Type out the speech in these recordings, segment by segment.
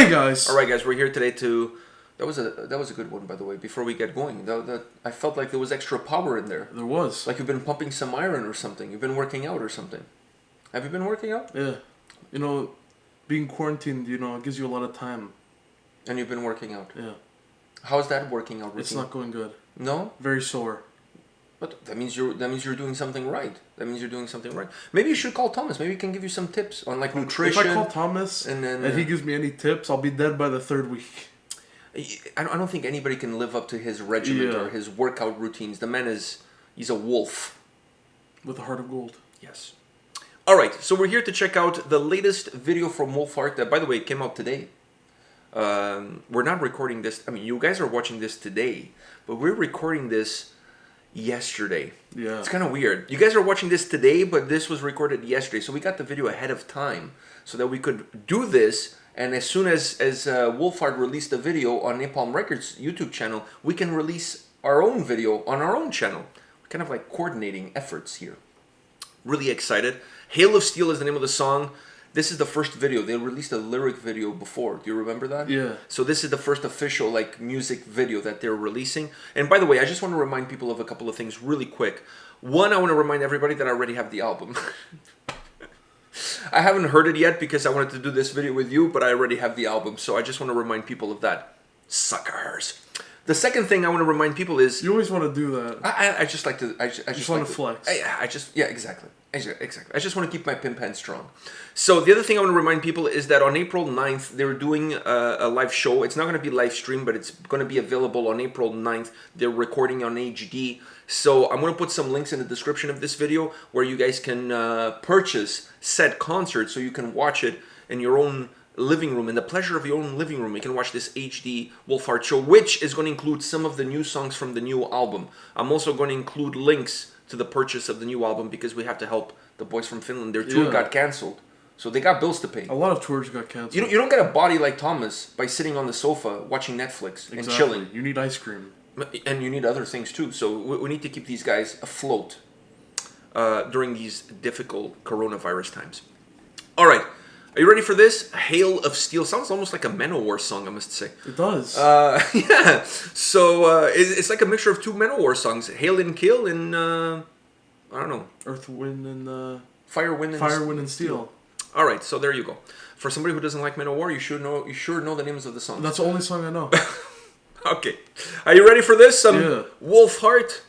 Hey guys. All right, guys, we're here today to. That was a good one, by the way. Before we get going, that I felt like there was extra power in there. There was. Like you've been pumping some iron or something. You've been working out or something. Have you been working out? Yeah. You know, being quarantined, it gives you a lot of time. And you've been working out. Yeah. How's that working out routine? It's not going good. No? Very sore. But that means you're doing something right. That means you're doing something right. Maybe you should call Thomas. Maybe he can give you some tips on like nutrition. If I call Thomas and he gives me any tips, I'll be dead by the third week. I don't think anybody can live up to his regimen or his workout routines. The man he's a wolf. With a heart of gold. Yes. All right, so we're here to check out the latest video from Wolfheart that, by the way, came out today. We're not recording this. I mean, you guys are watching this today, but we're recording this yesterday. Yeah. It's kind of weird. You guys are watching this today, but this was recorded yesterday, so we got the video ahead of time so that we could do this. And as soon as Wolfheart released the video on Napalm Records YouTube channel, we can release our own video on our own channel. We're kind of like coordinating efforts here. Really excited. Hail of Steel is the name of the song. This is the first video. They released a lyric video before. Do you remember that? Yeah. So this is the first official music video that they're releasing. And by the way, I just want to remind people of a couple of things really quick. One, I want to remind everybody that I already have the album. I haven't heard it yet because I wanted to do this video with you, but I already have the album. So I just want to remind people of that. Suckers. The second thing I want to remind people is... You always want to do that. I just like to... I just want like to flex. Exactly. Exactly. I just want to keep my pimp hand strong. So the other thing I want to remind people is that on April 9th, they're doing a live show. It's not going to be live stream, but it's going to be available on April 9th. They're recording on HD. So I'm going to put some links in the description of this video where you guys can purchase said concert so you can watch it in your own living room, in the pleasure of your own living room. You can watch this HD Wolfheart show, which is going to include some of the new songs from the new album. I'm also going to include links to the purchase of the new album because we have to help the boys from Finland. Their tour got cancelled, so they got bills to pay. A lot of tours got canceled. You don't get a body like Thomas by sitting on the sofa watching Netflix and chilling. You need ice cream. And you need other things too. So we need to keep these guys afloat during these difficult coronavirus times. All right. Are you ready for this? Hail of Steel. Sounds almost like a Manowar song, I must say. It does. Yeah. So it's like a mixture of two Manowar songs. Hail and Kill and, I don't know. Earth, Wind, and... Fire, Wind, and Steel. All right, so there you go. For somebody who doesn't like Manowar, you sure know the names of the songs. That's the only song I know. Okay. Are you ready for this? Wolfheart.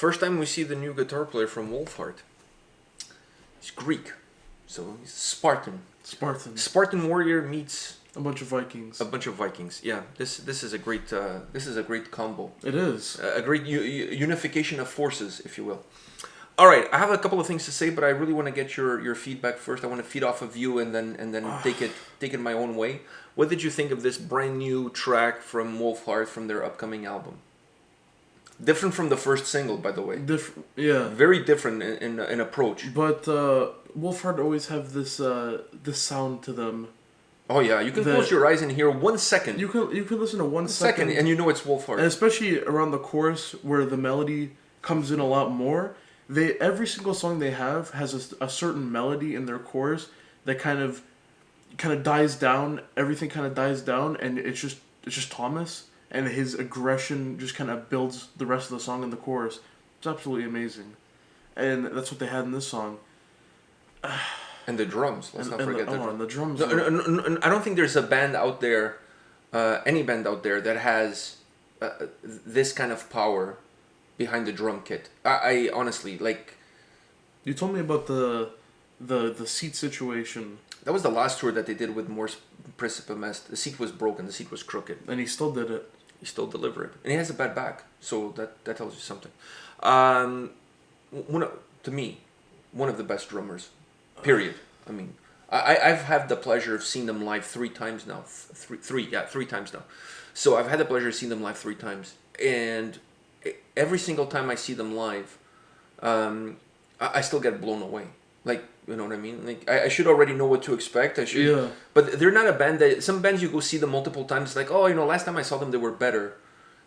First time we see the new guitar player from Wolfheart. He's Greek, so he's Spartan. Spartan warrior meets a bunch of Vikings. Yeah, this is a great combo. It is a great unification of forces, if you will. All right, I have a couple of things to say, but I really want to get your feedback first. I want to feed off of you and then take it my own way. What did you think of this brand new track from Wolfheart from their upcoming album? Different from the first single, by the way. Yeah. Very different in approach. But Wolfheart always have this sound to them. Oh yeah, you can close your eyes and hear 1 second. You can listen to 1 second and you know it's Wolfheart. And especially around the chorus where the melody comes in a lot more. Every single song they have has a certain melody in their chorus that kind of dies down. Everything kind of dies down, and it's just Thomas, and his aggression just kind of builds the rest of the song in the chorus. It's absolutely amazing, and that's what they had in this song. And the drums. Let's not forget the drums. No, I don't think there's a band out there, any band out there that has this kind of power behind the drum kit. I honestly like. You told me about the seat situation. That was the last tour that they did with Morse Principemest. The seat was broken. The seat was crooked. And he still did it. He still delivered it, and he has a bad back. So that tells you something. To me, one of the best drummers. Period. I mean, I've had the pleasure of seeing them live 3 times now. Three times now. So I've had the pleasure of seeing them live 3 times, and every single time I see them live, I still get blown away. Like, you know what I mean? Like, I should already know what to expect. Yeah. But they're not a band that... Some bands you go see them multiple times, like, oh, last time I saw them, they were better.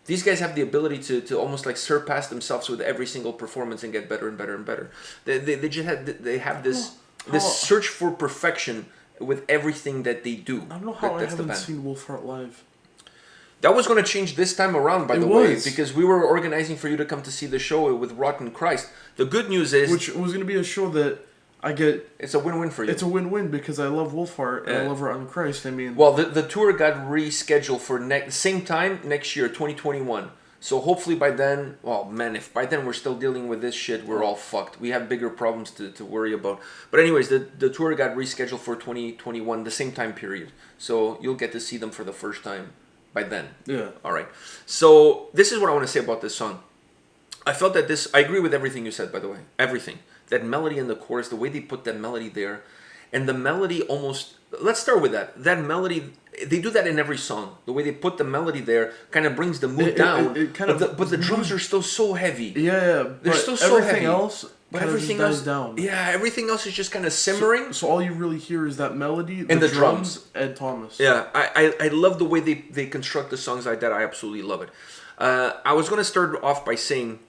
These guys have the ability to almost like surpass themselves with every single performance and get better and better and better. They have this search for perfection with everything that they do. I don't know how I haven't seen Wolfheart live. That was going to change this time around, by the way, because we were organizing for you to come to see the show with Rotten Christ. The good news is... Which was going to be a show that I get... It's a win-win for you. It's a win-win because I love Wolfheart and I love Rotten Christ. I mean... Well, the tour got rescheduled for same time next year, 2021. So hopefully by then... Well, man, if by then we're still dealing with this shit, we're all fucked. We have bigger problems to worry about. But anyways, the tour got rescheduled for 2021, the same time period. So you'll get to see them for the first time by then. Yeah. All right. So this is what I want to say about this song. I felt that I agree with everything you said, by the way. Everything. That melody in the chorus, the way they put that melody there. And the melody almost... Let's start with that. That melody... They do that in every song. The way they put the melody there kind of brings the mood down. But the drums are still so heavy. Yeah. They're still so everything heavy. Else... But everything else dies down. Yeah, everything else is just kind of simmering. So all you really hear is that melody, and the drums, and Thomas. Yeah, I love the way they construct the songs like that. I absolutely love it. I was going to start off by saying,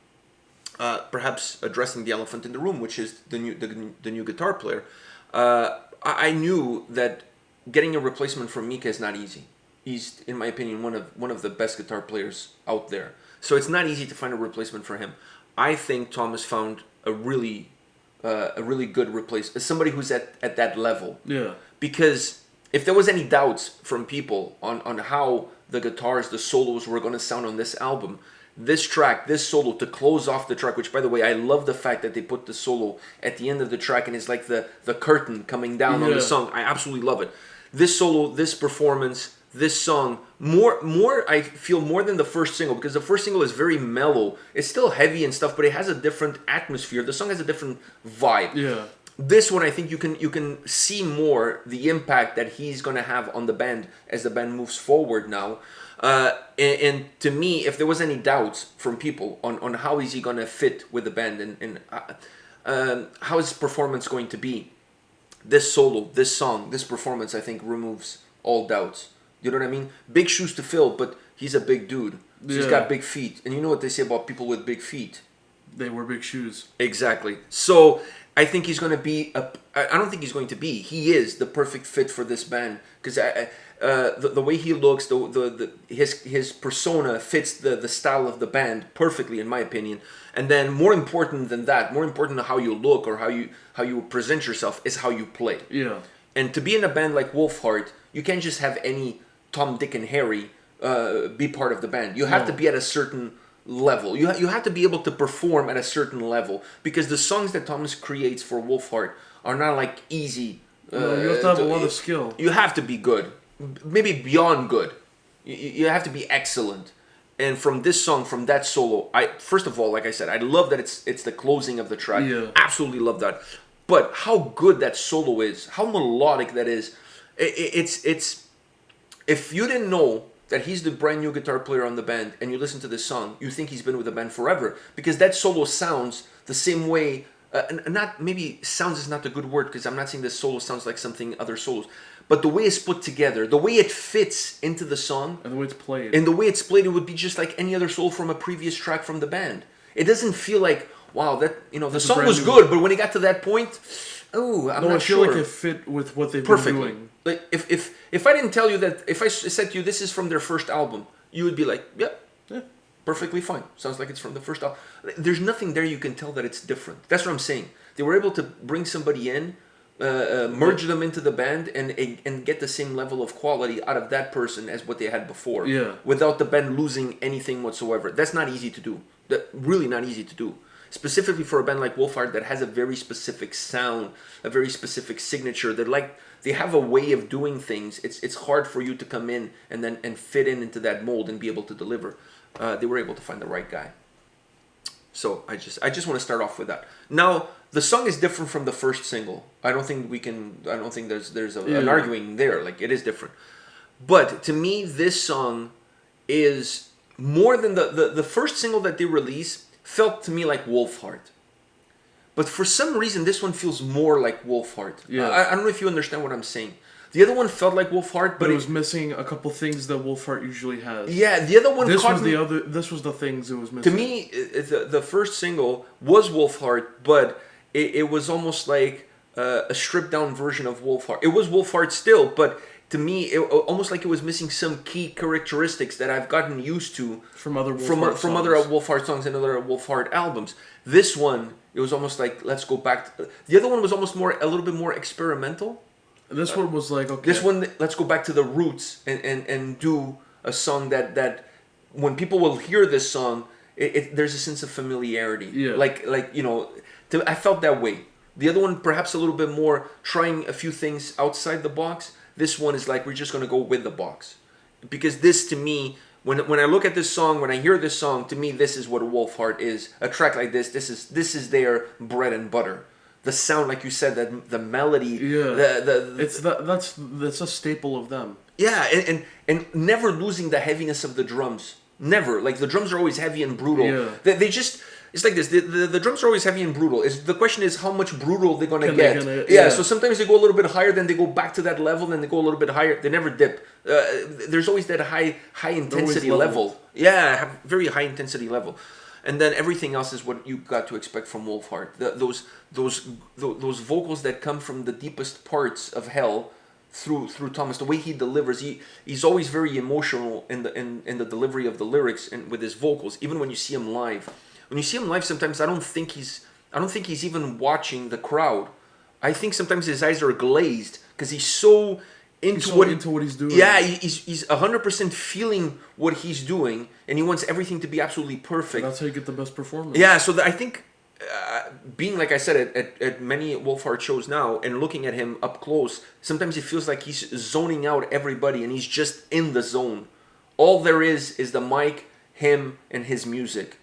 perhaps addressing the elephant in the room, which is the new guitar player. I knew that getting a replacement for Mika is not easy. He's, in my opinion, one of the best guitar players out there. So it's not easy to find a replacement for him. I think Thomas found a really good replacement, somebody who's at that level. Yeah. Because if there was any doubts from people on how the guitars, the solos were going to sound on this album, this track, this solo to close off the track, which by the way, I love the fact that they put the solo at the end of the track and it's like the curtain coming down on the song. I absolutely love it. This solo, this performance, this song, I feel more than the first single, because the first single is very mellow. It's still heavy and stuff, but it has a different atmosphere. The song has a different vibe. Yeah. This one, I think you can see more the impact that he's going to have on the band as the band moves forward now. And to me, if there was any doubts from people on how is he going to fit with the band and how is his performance going to be, this solo, this song, this performance, I think removes all doubts. You know what I mean? Big shoes to fill, but he's a big dude. So he's got big feet. And you know what they say about people with big feet? They wear big shoes. Exactly. So I think he's going to be... I don't think he's going to be. He is the perfect fit for this band. Because the way he looks, his persona fits the style of the band perfectly, in my opinion. And then more important than that, more important than how you look or how you present yourself, is how you play. Yeah. And to be in a band like Wolfheart, you can't just have any Tom, Dick, and Harry be part of the band. You have to be at a certain level. You have to be able to perform at a certain level, because the songs that Thomas creates for Wolfheart are not like easy. You have to have a lot of skill. You have to be good, maybe beyond good. You have to be excellent. And from this song, from that solo, first of all, like I said, I love that it's the closing of the track. Yeah. Absolutely love that. But how good that solo is, how melodic that is. It's if you didn't know that he's the brand new guitar player on the band and you listen to this song, you think he's been with the band forever, because that solo sounds the same way. Not maybe sounds is not the good word, because I'm not saying this solo sounds like something other solos, but the way it's put together, the way it fits into the song, and the way it's played, it would be just like any other solo from a previous track from the band. It doesn't feel like, wow, that the song was good, but when it got to that point, I'm not sure. I feel like it fit with what they've been doing. Like if I didn't tell you that, if I said to you this is from their first album, you would be like, yeah, perfectly fine. Sounds like it's from the first album. There's nothing there you can tell that it's different. That's what I'm saying. They were able to bring somebody in, merge them into the band, and get the same level of quality out of that person as what they had before. Yeah. Without the band losing anything whatsoever. That's not easy to do. Really not easy to do. Specifically for a band like Wolfheart that has a very specific sound, a very specific signature. They have a way of doing things. It's hard for you to come in and fit into that mold and be able to deliver. They were able to find the right guy. So I just want to start off with that. Now the song is different from the first single. I don't think there's an arguing there. Like, it is different. But to me, this song is more than the first single that they released. Felt to me like Wolfheart. But for some reason, this one feels more like Wolfheart. Yeah. I don't know if you understand what I'm saying. The other one felt like Wolfheart, but it was missing a couple things that Wolfheart usually has. Yeah, the other one. This was the things it was missing. To me, the first single was Wolfheart, but it was almost like a stripped down version of Wolfheart. It was Wolfheart still, but to me, it almost like it was missing some key characteristics that I've gotten used to from other Wolfheart songs and other Wolfheart albums. This one, it was almost like, let's go back. The other one was almost a little bit more experimental. This one was like, okay. This one, let's go back to the roots and do a song that when people will hear this song, there's a sense of familiarity. Yeah. I felt that way. The other one, perhaps a little bit more trying a few things outside the box. This one is like, we're just going to go with the box. Because this, to me, when I look at this song, when I hear this song, to me, this is what Wolfheart is. A track like this is their bread and butter. The sound, like you said, that the melody. Yeah. That's a staple of them. Yeah, and never losing the heaviness of the drums. Never. Like, the drums are always heavy and brutal. Yeah. They just... It's like this. The drums are always heavy and brutal. The question is how much brutal they're gonna get. Yeah. So sometimes they go a little bit higher, then they go back to that level, then they go a little bit higher. They never dip. There's always that high intensity level. Yeah, very high intensity level. And then everything else is what you got to expect from Wolfheart. Those vocals that come from the deepest parts of hell through Thomas. The way he delivers, he's always very emotional in the delivery of the lyrics and with his vocals. Even when you see him live. When you see him live, sometimes I don't think he's even watching the crowd. I think sometimes his eyes are glazed because he's so into what he's doing. Yeah, he's 100% feeling what he's doing, and he wants everything to be absolutely perfect. And that's how you get the best performance. Yeah, so I think being, like I said, at many Wolfheart shows now and looking at him up close, sometimes it feels like he's zoning out everybody and he's just in the zone. All there is the mic, him, and his music.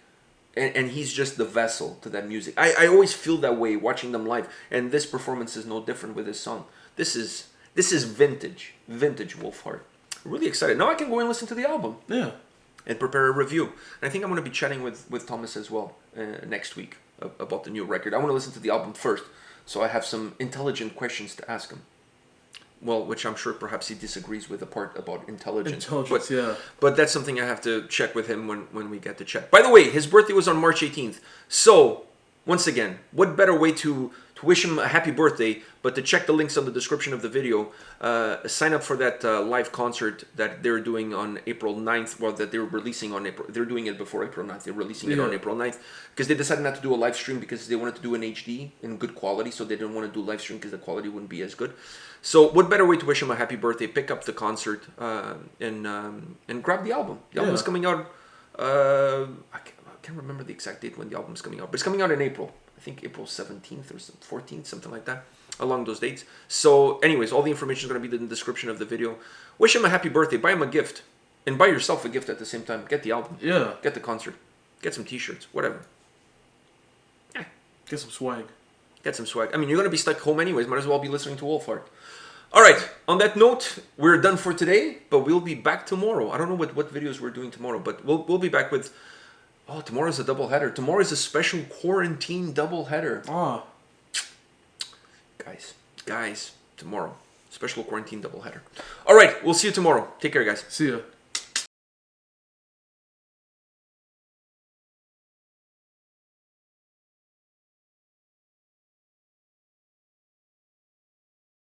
And he's just the vessel to that music. I always feel that way watching them live, and this performance is no different with this song. This is vintage Wolfheart. Really excited. Now I can go and listen to the album. Yeah. And prepare a review. And I think I'm going to be chatting with Thomas as well next week about the new record. I want to listen to the album first, so I have some intelligent questions to ask him. Well, which I'm sure perhaps he disagrees with the part about intelligence. But that's something I have to check with him when we get to chat. By the way, his birthday was on March 18th. So, once again, what better way to wish him a happy birthday, but to check the links on the description of the video, sign up for that live concert that they're doing on April 9th, well, that they're releasing on April, they're doing it before April 9th, they're releasing it on April 9th, because they decided not to do a live stream because they wanted to do an HD in good quality, so they didn't want to do live stream because the quality wouldn't be as good. So what better way to wish him a happy birthday, pick up the concert, and grab the album. The album is coming out, can't remember the exact date when the album's coming out, but it's coming out in April. I think April 17th or 14th, something like that, along those dates. So anyways, all the information is going to be in the description of the video. Wish him a happy birthday. Buy him a gift. And buy yourself a gift at the same time. Get the album. Yeah. Get the concert. Get some t-shirts. Whatever. Get some swag. Get some swag. I mean, you're going to be stuck home anyways. Might as well be listening to Wolfheart. All right. On that note, we're done for today. But we'll be back tomorrow. I don't know what videos we're doing tomorrow. But we'll be back with... Oh, tomorrow's a double header. Tomorrow is a special quarantine double header. Ah. Guys, tomorrow. Special quarantine double header. All right. We'll see you tomorrow. Take care, guys. See ya.